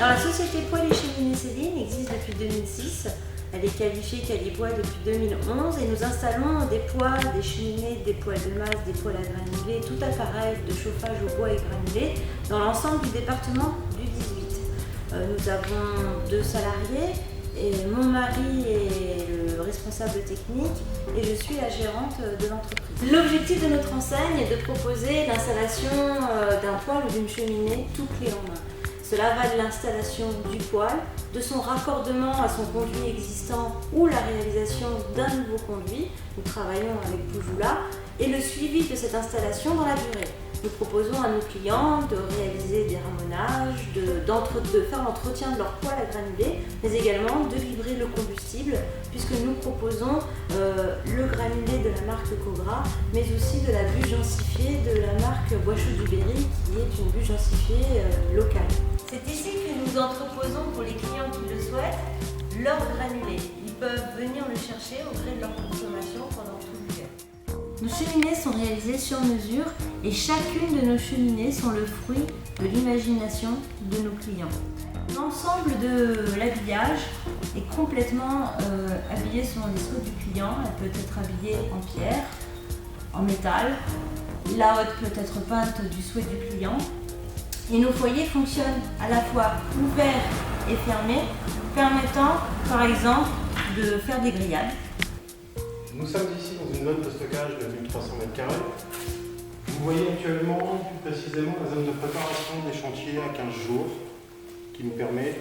Alors, la société Poêles et Cheminées Céline existe depuis 2006. Elle est qualifiée Qualibois depuis 2011 et nous installons des poêles, des cheminées, des poêles de masse, des poêles à granulés, tout appareil de chauffage au bois et granulé dans l'ensemble du département du 18. Nous avons 2 salariés et mon mari est le responsable technique et je suis la gérante de l'entreprise. L'objectif de notre enseigne est de proposer l'installation d'un poêle ou d'une cheminée tout clé en main. Cela va de l'installation du poêle, de son raccordement à son conduit existant ou la réalisation d'un nouveau conduit. Nous travaillons avec Poujoula et le suivi de cette installation dans la durée. Nous proposons à nos clients de réaliser des ramonages, de faire l'entretien de leur poêle à granulés, mais également de livrer le combustible, puisque nous proposons le granulé de la marque Cogra, mais aussi de la bûche densifiée de la marque Bois-Chaud-du-Berry, qui est une bûche densifiée locale. C'est ici que nous entreposons pour les clients qui le souhaitent leur granulé. Ils peuvent venir le chercher au gré de leur consommation pendant tout l'hiver. Nos cheminées sont réalisées sur mesure et chacune de nos cheminées sont le fruit de l'imagination de nos clients. L'ensemble de l'habillage est complètement habillé selon les souhaits du client. Elle peut être habillée en pierre, en métal. La hotte peut être peinte du souhait du client. Et nos foyers fonctionnent à la fois ouverts et fermés, permettant par exemple de faire des grillades. Nous sommes ici dans une zone de stockage de 1300 m². Vous voyez actuellement plus précisément la zone de préparation des chantiers à 15 jours qui nous permet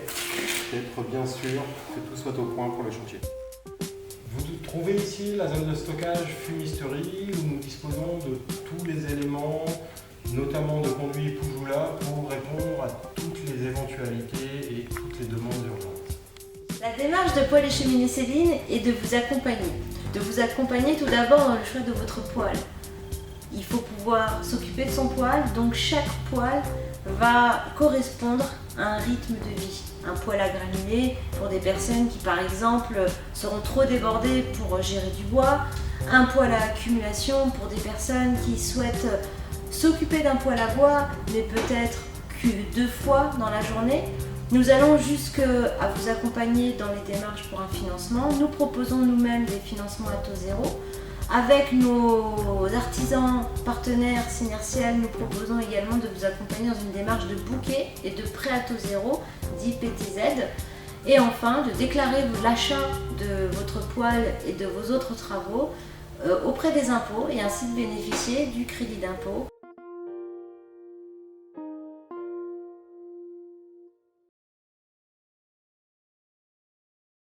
d'être bien sûr que tout soit au point pour le chantier. Vous trouvez ici la zone de stockage fumisterie où nous disposons de tous les éléments, notamment de conduits Poujoula, pour répondre à toutes les éventualités et toutes les demandes urgentes. La démarche de Poêles et Cheminées Céline est de vous accompagner. De vous accompagner tout d'abord dans le choix de votre poêle. Il faut pouvoir s'occuper de son poêle, donc chaque poêle va correspondre à un rythme de vie. Un poêle à granulés pour des personnes qui par exemple seront trop débordées pour gérer du bois, un poêle à accumulation pour des personnes qui souhaitent s'occuper d'un poêle à bois, mais peut-être que 2 fois dans la journée. Nous allons jusqu'à vous accompagner dans les démarches pour un financement. Nous proposons nous-mêmes des financements à taux zéro. Avec nos artisans partenaires Synertiel, nous proposons également de vous accompagner dans une démarche de bouquet et de prêt à taux zéro, dit PTZ. Et enfin, de déclarer l'achat de votre poêle et de vos autres travaux auprès des impôts et ainsi de bénéficier du crédit d'impôt.